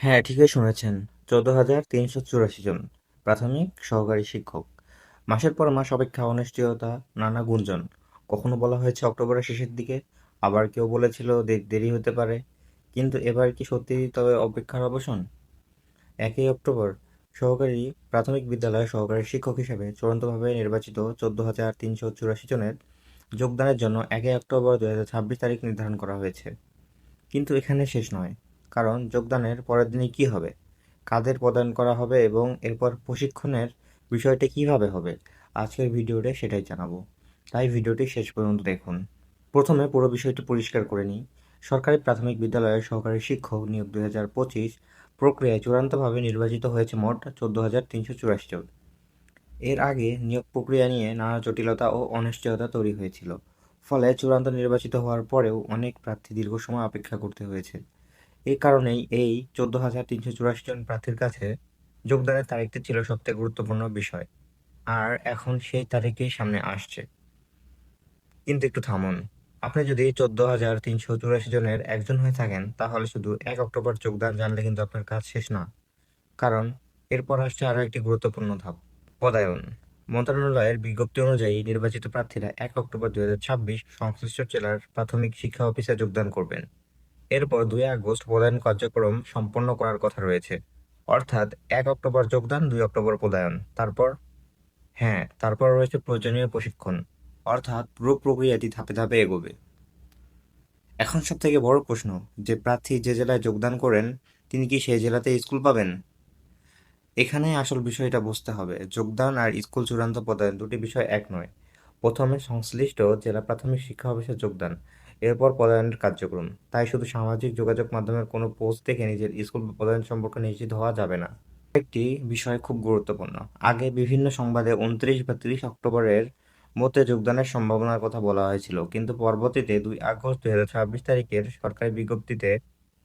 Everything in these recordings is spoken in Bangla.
হ্যাঁ, ঠিকই শুনেছেন। ১৪,৩৮৪ জন প্রাথমিক সহকারী শিক্ষক। মাসের পর মাস অপেক্ষা, অনিশ্চয়তা, নানা গুঞ্জন। কখনো বলা হয়েছে অক্টোবরের শেষের দিকে, আবার কেউ বলেছিল দেরি হতে পারে। কিন্তু এবার কি সত্যি তবে অপেক্ষার অবসান? ১ অক্টোবর সহকারী প্রাথমিক বিদ্যালয়ের সহকারী শিক্ষক হিসেবে চূড়ান্তভাবে নির্বাচিত ১৪,৩৮৪ জনের যোগদানের জন্য ১ অক্টোবর ২০২৬ তারিখ নির্ধারণ করা হয়েছে। কিন্তু এখানে শেষ নয়, কারণ যোগদানের পরের দিনই কী হবে, কাদের প্রদান করা হবে এবং এরপর প্রশিক্ষণের বিষয়টি কিভাবে হবে, আজকের ভিডিওতে সেটাই জানাবো। তাই ভিডিওটি শেষ পর্যন্ত দেখুন। প্রথমে পুরো বিষয়টি পরিষ্কার করে নিই। সরকারি প্রাথমিক বিদ্যালয়ের সহকারী শিক্ষক নিয়োগ ২০২৫ প্রক্রিয়ায় চূড়ান্তভাবে নির্বাচিত হয়েছে মোট ১৪,৩৮৪ জন। এর আগে নিয়োগ প্রক্রিয়া নিয়ে নানা জটিলতা ও অনিশ্চয়তা তৈরি হয়েছিল। ফলে চূড়ান্ত নির্বাচিত হওয়ার পরেও অনেক প্রার্থী দীর্ঘ সময় অপেক্ষা করতে হয়েছে। এই কারণেই এই ১৪,৩৮৪ জন প্রার্থীর কাছে যোগদানের তারিখটি ছিল সবথেকে গুরুত্বপূর্ণ বিষয়। আর এখন সেই তারিখই সামনে আসছে। কিন্তু একটু থামুন। আপনি যদি ১৪,৩৮৪ জনের একজন হয়ে থাকেন, তাহলে শুধু ১ অক্টোবর যোগদান জানলে কিন্তু আপনার কাজ শেষ না। কারণ এরপর আসছে আরও একটি গুরুত্বপূর্ণ ধাপ: পদায়ন। মন্ত্রণালয়ের বিজ্ঞপ্তি অনুযায়ী নির্বাচিত প্রার্থীরা ১ অক্টোবর ২০২৬ সংশ্লিষ্ট জেলার প্রাথমিক শিক্ষা অফিসে যোগদান করবেন। এরপর ২ আগস্ট পদায়ন কার্যক্রম সম্পন্ন করার কথা রয়েছে। অর্থাৎ ১ অক্টোবর যোগদান, ২ অক্টোবর পদায়ন। তারপর রয়েছে প্রয়োজনীয় প্রশিক্ষণ। অর্থাৎ পুরো প্রক্রিয়াটি ধাপে ধাপে এগোবে। এখন সবথেকে বড় প্রশ্ন, যে প্রার্থী যে জেলায় যোগদান করেন, তিনি কি সেই জেলাতেই স্কুল পাবেন? এখানেই আসল বিষয়টা বুঝতে হবে। যোগদান আর স্কুল চূড়ান্ত পদায়ন দুটি বিষয় এক নয়। প্রথমে সংশ্লিষ্ট জেলা প্রাথমিক শিক্ষা অফিসে যোগদান, এরপর পদায়নের কার্যক্রম। তাই শুধু সামাজিক যোগাযোগ মাধ্যমের কোনো পোস্ট দেখে নিজের স্কুল বা পদায়ন সম্পর্কে নিশ্চিত হওয়া যাবে না। একটি বিষয় খুব গুরুত্বপূর্ণ। আগে বিভিন্ন সংবাদে ২৯ বা ৩০ অক্টোবরের মধ্যে যোগদানের সম্ভাবনার কথা বলা হয়েছিল, কিন্তু পরবর্তীতে ২ আগস্ট ২০২৬ তারিখের সরকারি বিজ্ঞপ্তিতে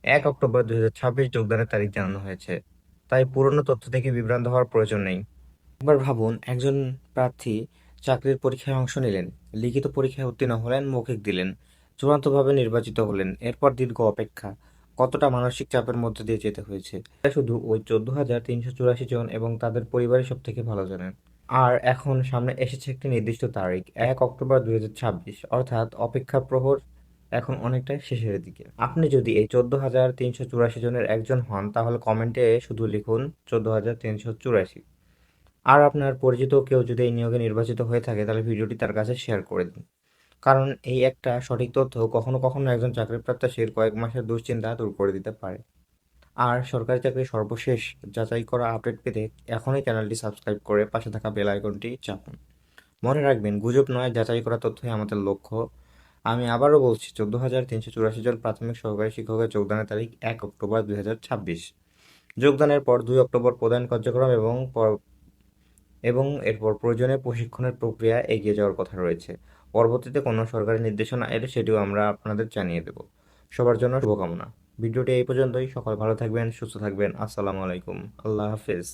১ অক্টোবর ২০২৬ যোগদানের তারিখ জানানো হয়েছে। তাই পুরনো তথ্য থেকে বিভ্রান্ত হওয়ার প্রয়োজন নেই। একবার ভাবুন, একজন প্রার্থী চাকরির পরীক্ষায় অংশ নিলেন, লিখিত পরীক্ষায় উত্তীর্ণ হলেন, মৌখিক দিলেন, চূড়ান্তভাবে নির্বাচিত হলেন। এরপর দীর্ঘ অপেক্ষা, কতটা মানসিক চাপের মধ্যে দিয়ে যেতে হয়েছে, এটা শুধু ওই ১৪,৩৮৪ জন এবং তাদের পরিবারই সব থেকে ভালো জানেন। আর এখন সামনে এসেছে একটি নির্দিষ্ট তারিখ: ১ অক্টোবর ২০২৬, অর্থাৎ অপেক্ষার প্রহর এখন অনেকটাই শেষের দিকে। আপনি যদি এই ১৪,৩৮৪ জনের একজন হন, তাহলে কমেন্টে শুধু লিখুন ১৪,৩৮৪। আর আপনার পরিচিত কেউ যদি এই নিয়োগে নির্বাচিত হয়ে থাকে, তাহলে ভিডিওটি তার কাছে শেয়ার করে দিন। কারণ এই একটা সঠিক তথ্য কখনো কখনো একজন চাকরিপ্রত্যাশীর কয়েক মাসের দুশ্চিন্তা দূর করে দিতে পারে। আর সরকারি চাকরির সর্বশেষ যাচাই করা আপডেট পেতে এখনই চ্যানেলটি সাবস্ক্রাইব করে পাশে থাকা বেল আইকনটি চাপুন। মনে রাখবেন, গুজব নয়, যাচাই করা তথ্যই আমাদের লক্ষ্য। আমি আবারও বলছি, ১৪,৩৮৪ জন প্রাথমিক সহকারী শিক্ষকের যোগদানের তারিখ ১ অক্টোবর ২০২৬। যোগদানের পর ২ অক্টোবর প্রদান কার্যক্রম এবং এরপর প্রয়োজনীয় প্রশিক্ষণের প্রক্রিয়া এগিয়ে যাওয়ার কথা রয়েছে। পরবর্তীতে কোনো সরকারি নির্দেশনা এলে সেটিও আমরা আপনাদের জানিয়ে দেব। সবার জন্য শুভকামনা। ভিডিওটি এই পর্যন্তই। সকল ভালো থাকবেন, সুস্থ থাকবেন। আসসালামু আলাইকুম। আল্লাহ হাফেজ।